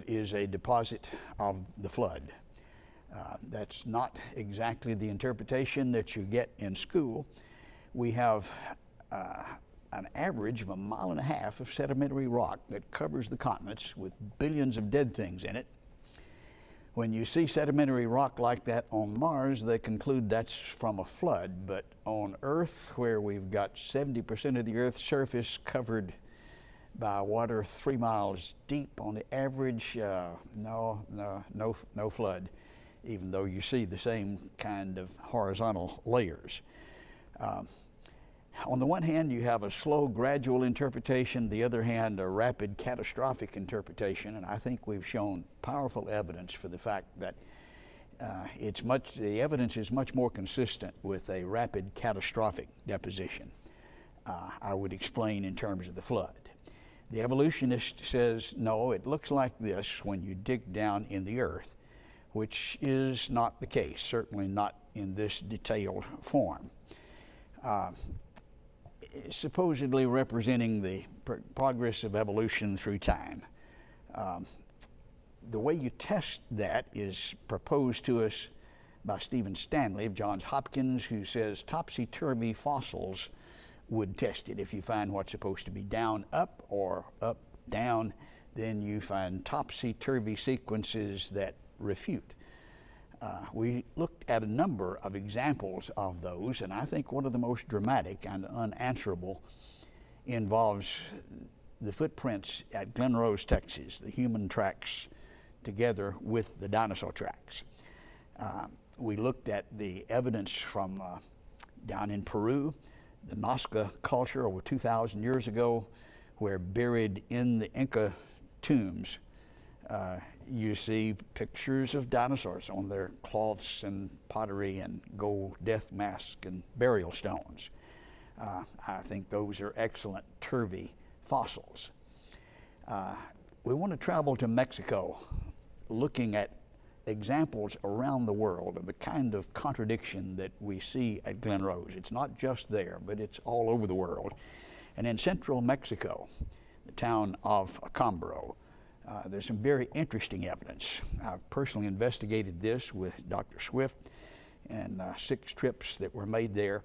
is a deposit of the flood. That's not exactly the interpretation that you get in school. We have an average of 1.5 miles of sedimentary rock that covers the continents with billions of dead things in it. When you see sedimentary rock like that on Mars, they conclude that's from a flood. But on Earth, where we've got 70% of the Earth's surface covered by water 3 miles deep, on the average, no flood, even though you see the same kind of horizontal layers. On the one hand, you have a slow, gradual interpretation. The other hand, a rapid, catastrophic interpretation. And I think we've shown powerful evidence for the fact that the evidence is much more consistent with a rapid, catastrophic deposition. I would explain in terms of the flood. The evolutionist says, no, it looks like this when you dig down in the earth, which is not the case, certainly not in this detailed form. Supposedly representing the progress of evolution through time. The way you test that is proposed to us by Stephen Stanley of Johns Hopkins, who says topsy-turvy fossils would test it. If you find what's supposed to be down, up, or up, down, then you find topsy-turvy sequences that refute. We looked at a number of examples of those, and I think one of the most dramatic and unanswerable involves the footprints at Glen Rose, Texas, the human tracks together with the dinosaur tracks. We looked at the evidence from down in Peru, the Nazca culture over 2,000 years ago, where buried in the Inca tombs, you see pictures of dinosaurs on their cloths and pottery and gold death masks and burial stones. I think those are excellent turvy fossils. We want to travel to Mexico, looking at examples around the world of the kind of contradiction that we see at Glen Rose. It's not just there, but it's all over the world. And in central Mexico, the town of Acámbaro, there's some very interesting evidence. I've personally investigated this with Dr. Swift and 6 trips that were made there.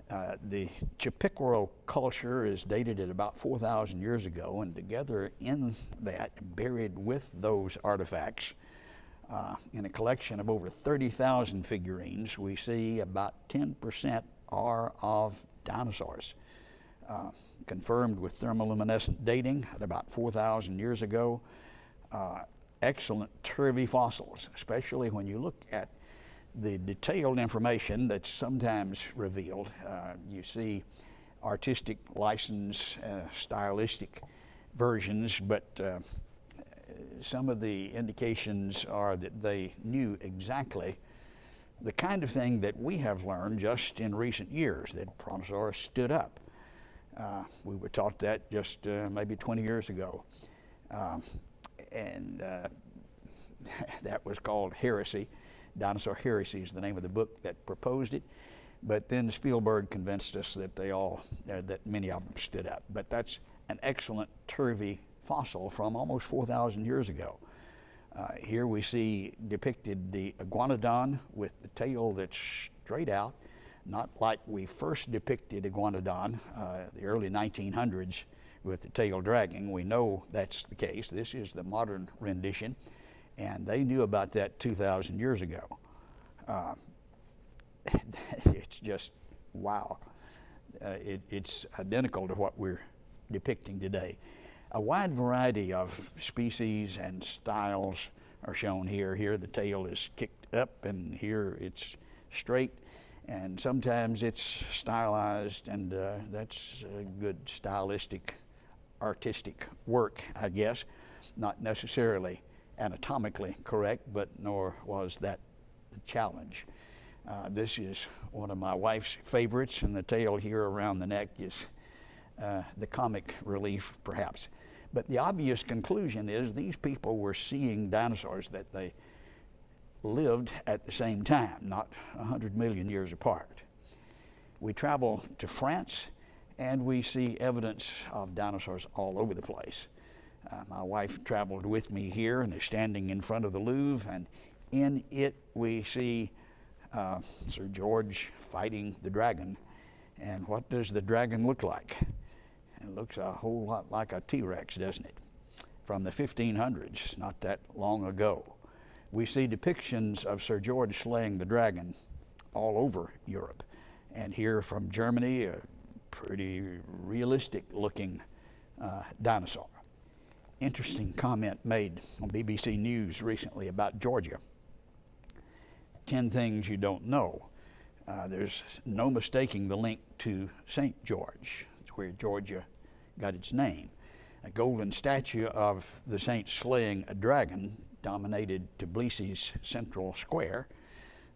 The Chipiquaro culture is dated at about 4,000 years ago, and together in that, buried with those artifacts, in a collection of over 30,000 figurines, we see about 10% are of dinosaurs. Confirmed with thermoluminescent dating at about 4,000 years ago. Excellent turvy fossils, especially when you look at the detailed information that's sometimes revealed. You see artistic license, stylistic versions, but some of the indications are that they knew exactly the kind of thing that we have learned just in recent years, that Brontosaurus stood up. We were taught that just maybe 20 years ago. And that was called heresy. Dinosaur Heresy is the name of the book that proposed it. But then Spielberg convinced us that that many of them stood up. But that's an excellent turvy fossil from almost 4,000 years ago. Here we see depicted the iguanodon with the tail that's straight out, not like we first depicted iguanodon, the early 1900s, with the tail dragging. We know that's the case. This is the modern rendition, and they knew about that 2,000 years ago. It's just wow. It's identical to what we're depicting today. A wide variety of species and styles are shown here. Here the tail is kicked up, and here it's straight. And sometimes it's stylized, and that's good stylistic, artistic work, I guess. Not necessarily anatomically correct, but nor was that the challenge. This is one of my wife's favorites, and the tail here around the neck is the comic relief, perhaps. But the obvious conclusion is these people were seeing dinosaurs that they lived at the same time, not 100 million years apart. We travel to France, and we see evidence of dinosaurs all over the place. My wife traveled with me here and is standing in front of the Louvre, and in it we see Sir George fighting the dragon. And what does the dragon look like? It looks a whole lot like a T-Rex, doesn't it? From the 1500s, not that long ago. We see depictions of Sir George slaying the dragon all over Europe. And here from Germany, a pretty realistic looking dinosaur. Interesting comment made on BBC News recently about Georgia. 10 things you don't know. There's no mistaking the link to St. George. It's where Georgia got its name. A golden statue of the saint slaying a dragon dominated Tbilisi's central square.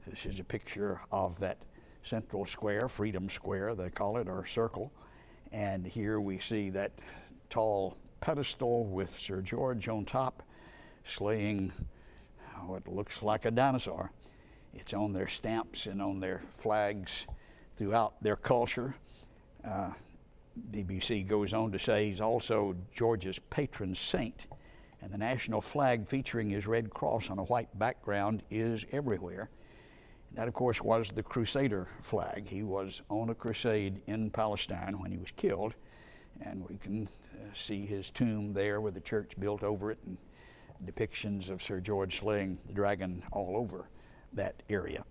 This is a picture of that central square, Freedom Square they call it, or circle. And here we see that tall pedestal with Sir George on top slaying what looks like a dinosaur. It's on their stamps and on their flags throughout their culture. BBC goes on to say he's also Georgia's patron saint, and the national flag featuring his red cross on a white background is everywhere. That, of course, was the Crusader flag. He was on a crusade in Palestine when he was killed, and we can see his tomb there with the church built over it and depictions of Sir George slaying the dragon all over that area.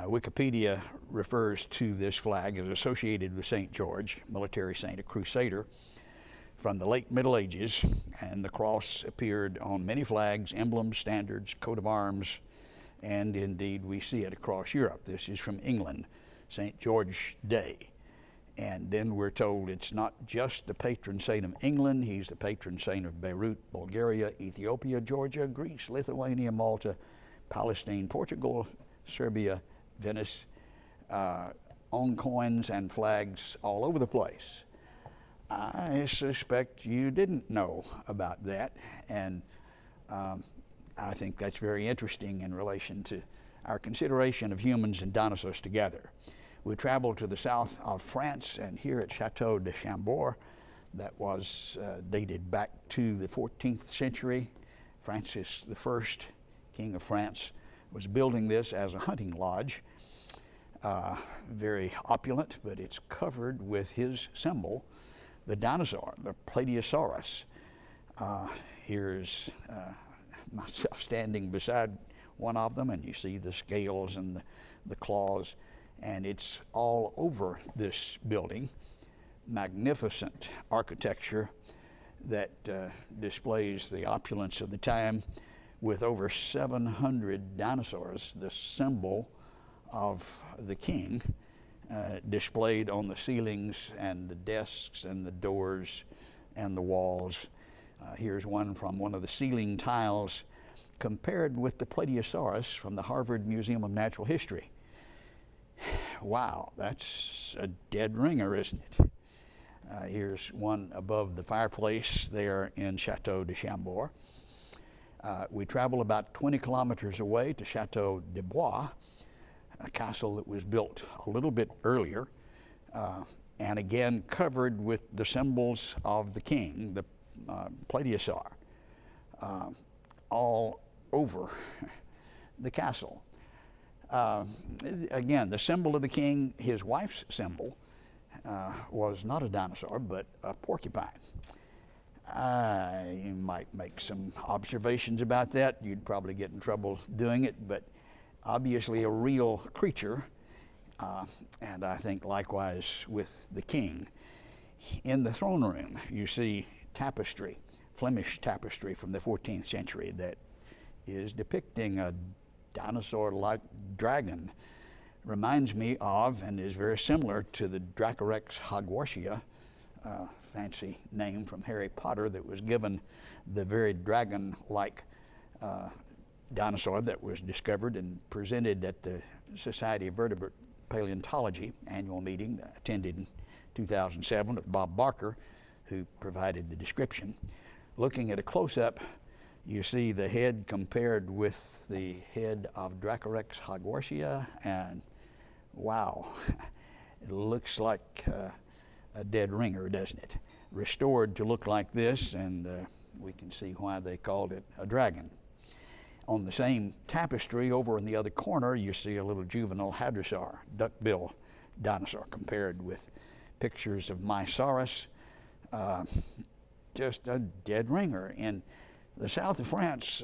Wikipedia refers to this flag as associated with St. George, military saint, a crusader, from the late Middle Ages, and the cross appeared on many flags, emblems, standards, coat of arms, and indeed we see it across Europe. This is from England, St. George Day. And then we're told it's not just the patron saint of England, he's the patron saint of Beirut, Bulgaria, Ethiopia, Georgia, Greece, Lithuania, Malta, Palestine, Portugal, Serbia, Venice, on coins and flags all over the place. I suspect you didn't know about that, and I think that's very interesting in relation to our consideration of humans and dinosaurs together. We traveled to the south of France, and here at Chateau de Chambord, that was dated back to the 14th century. Francis I, King of France, was building this as a hunting lodge. Very opulent, but it's covered with his symbol, the dinosaur, the Plateosaurus. Here's myself standing beside one of them, and you see the scales and the claws, and it's all over this building. Magnificent architecture that displays the opulence of the time, with over 700 dinosaurs, the symbol of the king, displayed on the ceilings and the desks and the doors and the walls. Here's one from one of the ceiling tiles compared with the Plateosaurus from the Harvard Museum of Natural History. Wow, that's a dead ringer, isn't it? Here's one above the fireplace there in Chateau de Chambord. We travel about 20 kilometers away to Chateau de Blois, a castle that was built a little bit earlier, and again covered with the symbols of the king, the Plateosaur, all over the castle. Again, the symbol of the king, his wife's symbol, was not a dinosaur, but a porcupine. You might make some observations about that. You'd probably get in trouble doing it, but obviously a real creature, and I think likewise with the king. In the throne room, you see tapestry, Flemish tapestry from the 14th century that is depicting a dinosaur-like dragon. Reminds me of, and is very similar to, the Dracorex hogwartia, fancy name from Harry Potter that was given the very dragon-like dinosaur that was discovered and presented at the Society of Vertebrate Paleontology annual meeting attended in 2007 with Bob Barker, who provided the description. Looking at a close-up, you see the head compared with the head of Dracorex hogwartia, and wow, it looks like a dead ringer, doesn't it? Restored to look like this, and we can see why they called it a dragon. On the same tapestry over in the other corner, you see a little juvenile hadrosaur, duck-bill dinosaur, compared with pictures of Mysaurus, just a dead ringer. In the south of France,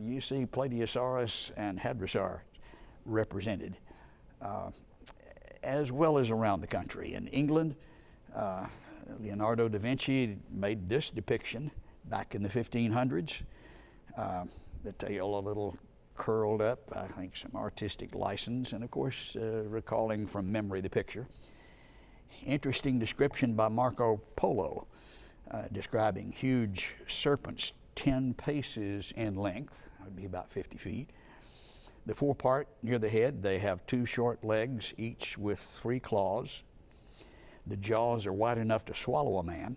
you see Plateosaurus and Hadrosaur represented, as well as around the country. In England, Leonardo da Vinci made this depiction back in the 1500s. The tail a little curled up, I think some artistic license, and of course recalling from memory the picture. Interesting description by Marco Polo, describing huge serpents 10 paces in length, that would be about 50 feet. The forepart near the head, they have 2 short legs, each with 3 claws. The jaws are wide enough to swallow a man.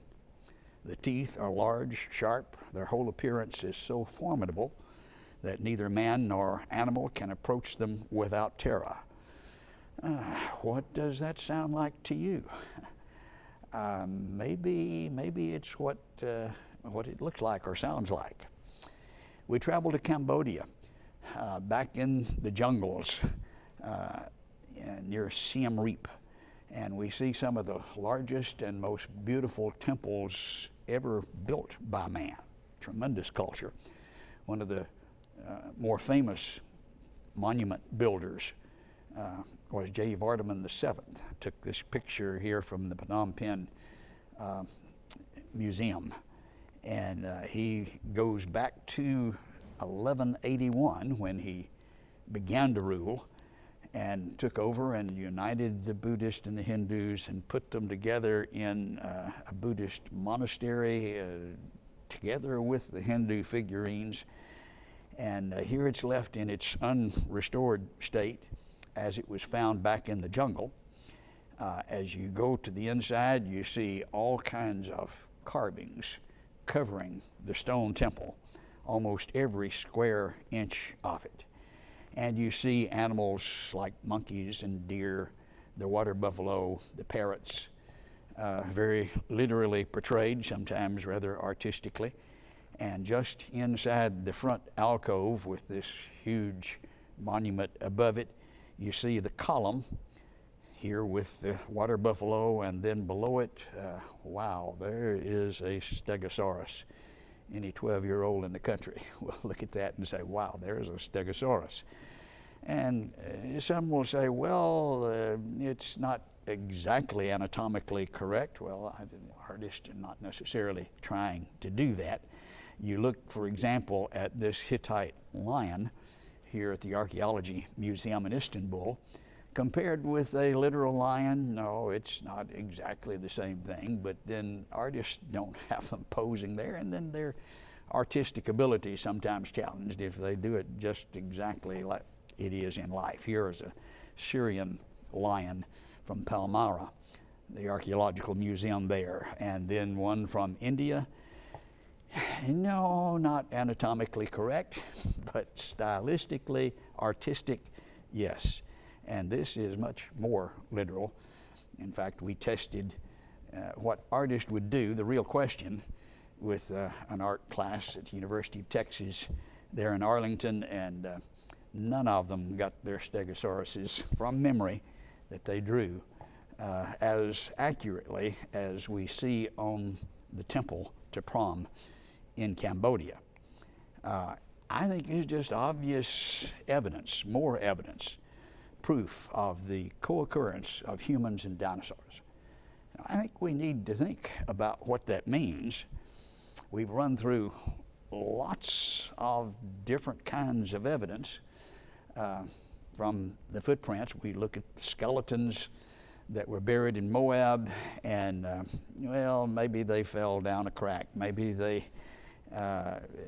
The teeth are large, sharp. Their whole appearance is so formidable that neither man nor animal can approach them without terror. What does that sound like to you? Maybe it's what it looks like or sounds like. We traveled to Cambodia, back in the jungles near Siem Reap, and we see some of the largest and most beautiful temples ever built by man. Tremendous culture. One of the more famous monument builders was J. Vardaman VII. Took this picture here from the Phnom Penh Museum, and he goes back to 1181 when he began to rule and took over and united the Buddhists and the Hindus and put them together in a Buddhist monastery together with the Hindu figurines. And here it's left in its unrestored state as it was found back in the jungle. As you go to the inside, you see all kinds of carvings covering the stone temple, almost every square inch of it. And you see animals like monkeys and deer, the water buffalo, the parrots, very literally portrayed, sometimes rather artistically. And just inside the front alcove with this huge monument above it, you see the column here with the water buffalo, and then below it, wow, there is a Stegosaurus. Any 12-year-old in the country will look at that and say, wow, there's a Stegosaurus. And some will say, well, it's not exactly anatomically correct. Well, the artists are not necessarily trying to do that. You look, for example, at this Hittite lion here at the Archaeology Museum in Istanbul. Compared with a literal lion, no, it's not exactly the same thing, but then artists don't have them posing there, and then their artistic ability is sometimes challenged if they do it just exactly like it is in life. Here is a Syrian lion from Palmyra, the Archaeological Museum there, and then one from India. No, not anatomically correct, but stylistically artistic, yes. And this is much more literal. In fact, we tested what artists would do, the real question, with an art class at the University of Texas there in Arlington, and none of them got their Stegosauruses from memory that they drew as accurately as we see on the temple to Prom in Cambodia. I think it's just obvious evidence, more evidence, proof of the co-occurrence of humans and dinosaurs. I think we need to think about what that means. We've run through lots of different kinds of evidence. From the footprints, we look at the skeletons that were buried in Moab, and well, maybe they fell down a crack. Maybe they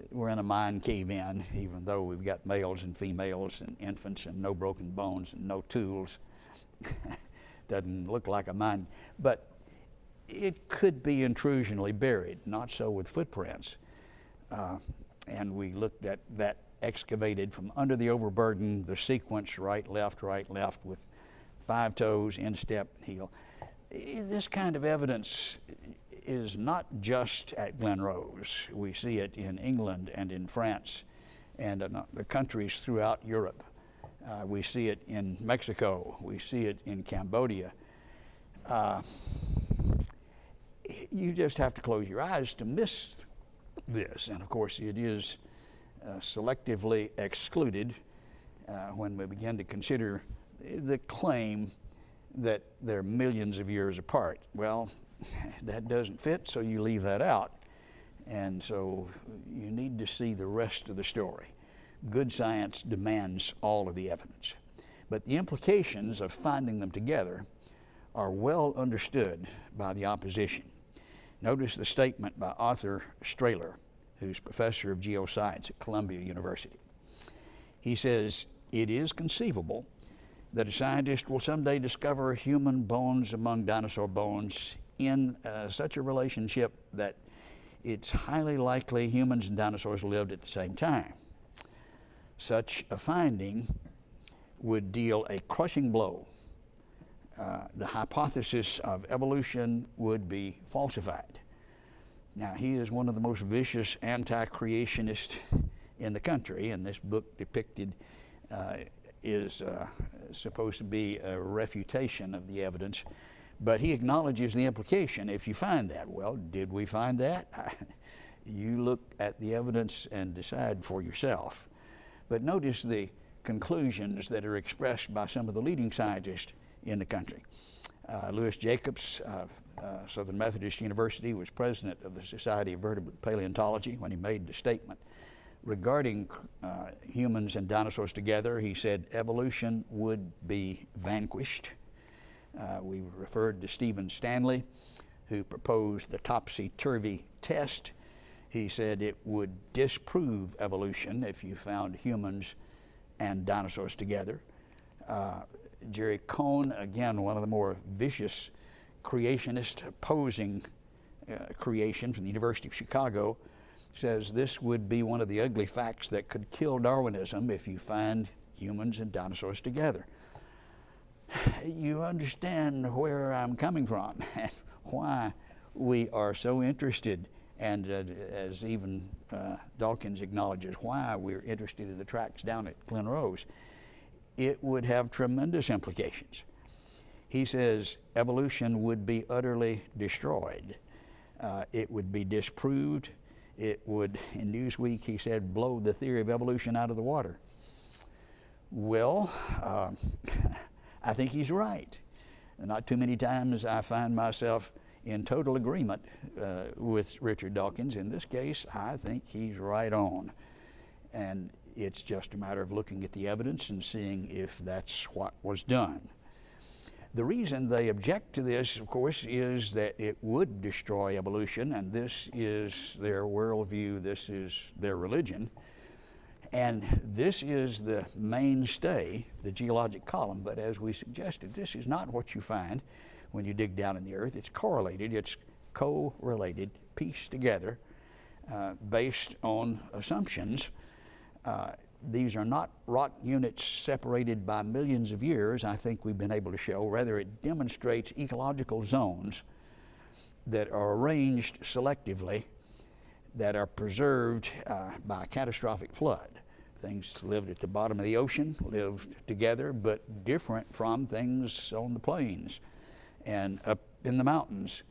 were in a mine cave-in, even though we've got males and females and infants and no broken bones and no tools. Doesn't look like a mine, but it could be intrusionally buried. Not so with footprints. And we looked at that excavated from under the overburden, the sequence right, left, with 5 toes, instep, heel. This kind of evidence is not just at Glen Rose. We see it in England and in France and in the countries throughout Europe. We see it in Mexico. We see it in Cambodia. You just have to close your eyes to miss this. And of course, it is selectively excluded when we begin to consider the claim that they're millions of years apart. Well, that doesn't fit, so you leave that out. And so you need to see the rest of the story. Good science demands all of the evidence. But the implications of finding them together are well understood by the opposition. Notice the statement by Arthur Strahler, who's professor of geoscience at Columbia University. He says, "It is conceivable that a scientist will someday discover human bones among dinosaur bones in such a relationship that it's highly likely humans and dinosaurs lived at the same time. Such a finding would deal a crushing blow. The hypothesis of evolution would be falsified." Now, he is one of the most vicious anti-creationists in the country, and this book depicted is supposed to be a refutation of the evidence, but he acknowledges the implication if you find that. Well, did we find that? You look at the evidence and decide for yourself. But notice the conclusions that are expressed by some of the leading scientists in the country. Louis Jacobs of Southern Methodist University was president of the Society of Vertebrate Paleontology when he made the statement regarding humans and dinosaurs together. He said evolution would be vanquished. We referred to Stephen Stanley, who proposed the topsy-turvy test. He said it would disprove evolution if you found humans and dinosaurs together. Jerry Cohn, again, one of the more vicious creationists opposing creation from the University of Chicago, says this would be one of the ugly facts that could kill Darwinism if you find humans and dinosaurs together. You understand where I'm coming from and why we are so interested, and as even Dawkins acknowledges, why we're interested in the tracks down at Glen Rose. It would have tremendous implications. He says evolution would be utterly destroyed. It would be disproved. It would, in Newsweek, he said, blow the theory of evolution out of the water. Well, I think he's right. Not too many times I find myself in total agreement with Richard Dawkins. In this case, I think he's right on. And it's just a matter of looking at the evidence and seeing if that's what was done. The reason they object to this, of course, is that it would destroy evolution, and this is their worldview, this is their religion. And this is the mainstay, the geologic column, but as we suggested, this is not what you find when you dig down in the earth. It's correlated, it's co-related, pieced together, based on assumptions. These are not rock units separated by millions of years, I think we've been able to show. Rather, it demonstrates ecological zones that are arranged selectively, that are preserved by a catastrophic flood. Things lived at the bottom of the ocean, lived together, but different from things on the plains and up in the mountains.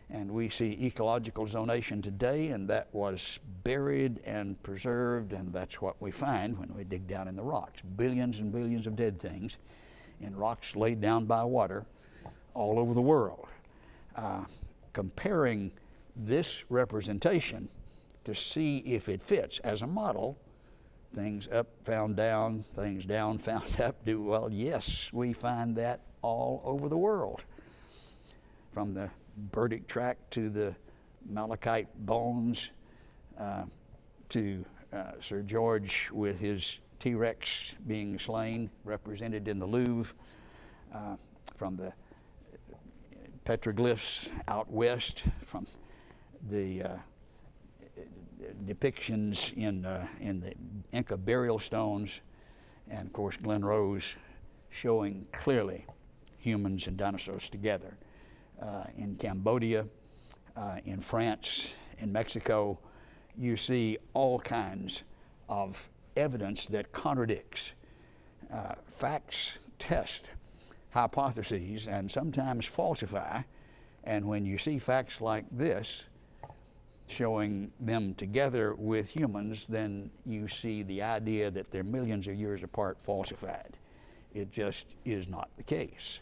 And we see ecological zonation today, and that was buried and preserved, and that's what we find when we dig down in the rocks. Billions and billions of dead things in rocks laid down by water all over the world. Comparing this representation to see if it fits as a model, things up found down, things down found up, well, yes, we find that all over the world. From the Burdick Tract to the Malachite bones, to Sir George with his T-Rex being slain, represented in the Louvre, from the petroglyphs out west, from the depictions in the Inca burial stones, and of course Glen Rose showing clearly humans and dinosaurs together. In Cambodia, in France, in Mexico, you see all kinds of evidence that contradicts. Facts test hypotheses and sometimes falsify, and when you see facts like this showing them together with humans, then you see the idea that they're millions of years apart falsified. It just is not the case.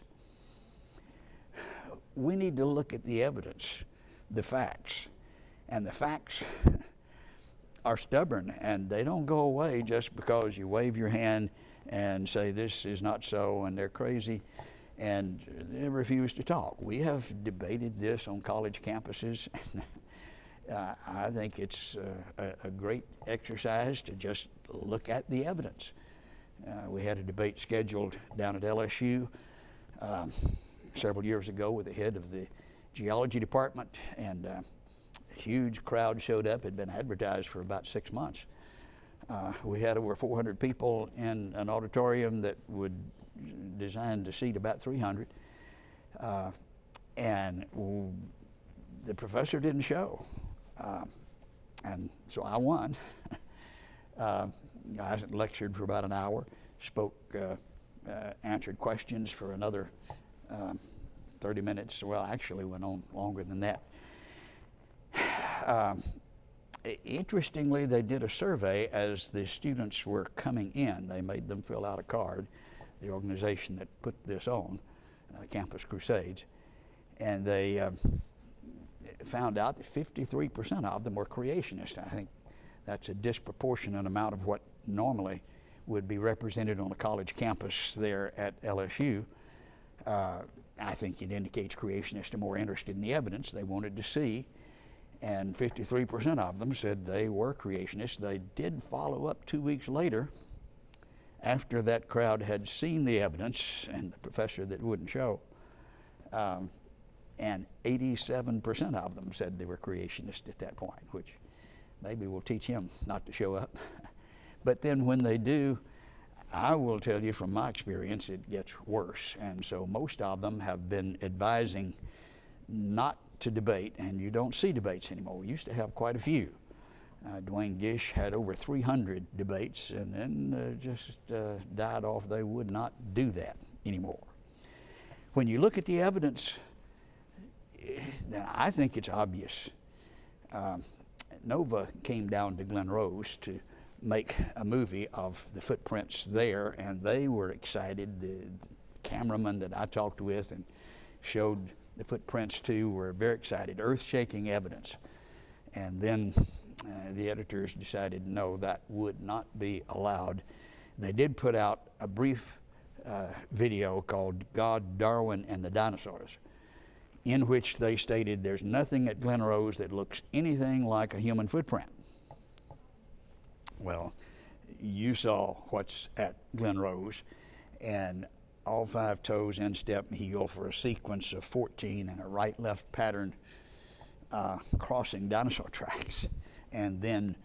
We need to look at the evidence, the facts, and the facts are stubborn, and they don't go away just because you wave your hand and say this is not so and they're crazy and they refuse to talk. We have debated this on college campuses. I think it's a great exercise to just look at the evidence. We had a debate scheduled down at LSU several years ago with the head of the geology department, and a huge crowd showed up. It had been advertised for about 6 months. We had over 400 people in an auditorium that would designed to seat about 300, and the professor didn't show, and so I won. I lectured for about an hour, spoke, answered questions for another 30 minutes. Well, actually went on longer than that. Interestingly, they did a survey as the students were coming in. They made them fill out a card, the organization that put this on, Campus Crusades, and they found out that 53% of them were creationists. I think that's a disproportionate amount of what normally would be represented on a college campus there at LSU. I think it indicates creationists are more interested in the evidence they wanted to see, and 53% of them said they were creationists. They did follow up 2 weeks later after that crowd had seen the evidence and the professor that wouldn't show, and 87% of them said they were creationists at that point, which maybe will teach him not to show up. But then when they do, I will tell you from my experience, it gets worse. And so most of them have been advising not to debate, and you don't see debates anymore. We used to have quite a few. Duane Gish had over 300 debates, and then just died off. They would not do that anymore. When you look at the evidence, then I think it's obvious. Nova came down to Glen Rose to make a movie of the footprints there, and they were excited. The cameraman that I talked with and showed the footprints to were very excited, earth-shaking evidence. And then the editors decided no, that would not be allowed. They did put out a brief video called God, Darwin, and the Dinosaurs, in which they stated there's nothing at Glen Rose that looks anything like a human footprint. Well, you saw what's at Glen Rose, and all 5 toes, instep, and heel for a sequence of 14 and a right-left pattern crossing dinosaur tracks, and then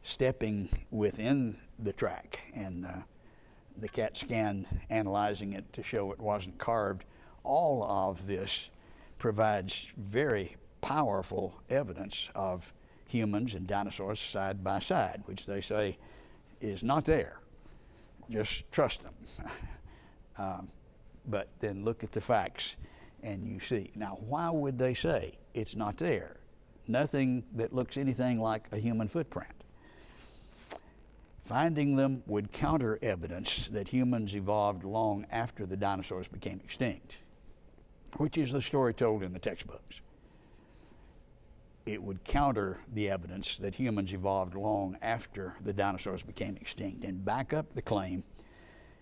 stepping within the track, and the CAT scan analyzing it to show it wasn't carved. All of this provides very powerful evidence of humans and dinosaurs side by side, which they say is not there. Just trust them. But then look at the facts and you see. Now, why would they say it's not there? Nothing that looks anything like a human footprint. Finding them would counter evidence that humans evolved long after the dinosaurs became extinct, which is the story told in the textbooks. It would counter the evidence that humans evolved long after the dinosaurs became extinct and back up the claim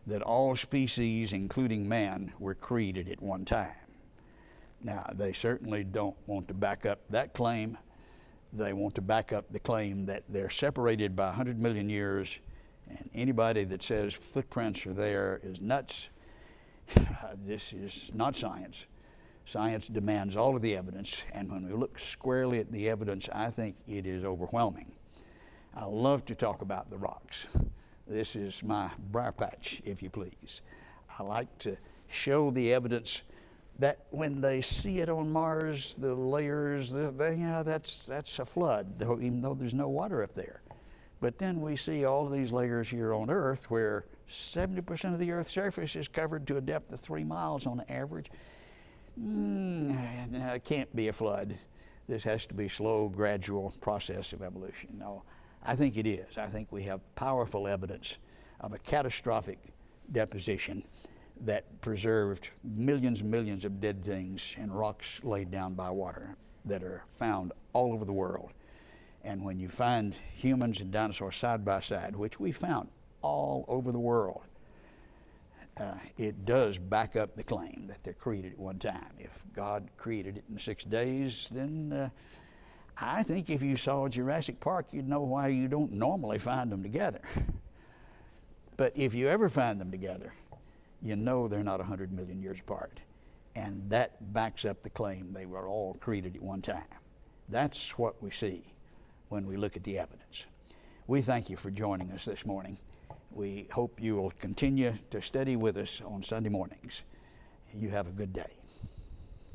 that all species, including man, were created at one time. Now, they certainly don't want to back up that claim. They want to back up the claim that they're separated by 100 million years, and anybody that says footprints are there is nuts. This is not science. Science demands all of the evidence, and when we look squarely at the evidence, I think it is overwhelming. I love to talk about the rocks. This is my briar patch, if you please. I like to show the evidence that when they see it on Mars, the layers, yeah, that's a flood, even though there's no water up there. But then we see all of these layers here on Earth where 70% of the Earth's surface is covered to a depth of 3 miles on average. It can't be a flood. This has to be a slow, gradual process of evolution. No, I think it is. I think we have powerful evidence of a catastrophic deposition that preserved millions and millions of dead things and rocks laid down by water that are found all over the world. And when you find humans and dinosaurs side by side, which we found all over the world, it does back up the claim that they're created at one time. If God created it in 6 days, then I think if you saw Jurassic Park, you'd know why you don't normally find them together. But if you ever find them together, you know they're not 100 million years apart. And that backs up the claim they were all created at one time. That's what we see when we look at the evidence. We thank you for joining us this morning. We hope you will continue to study with us on Sunday mornings. You have a good day.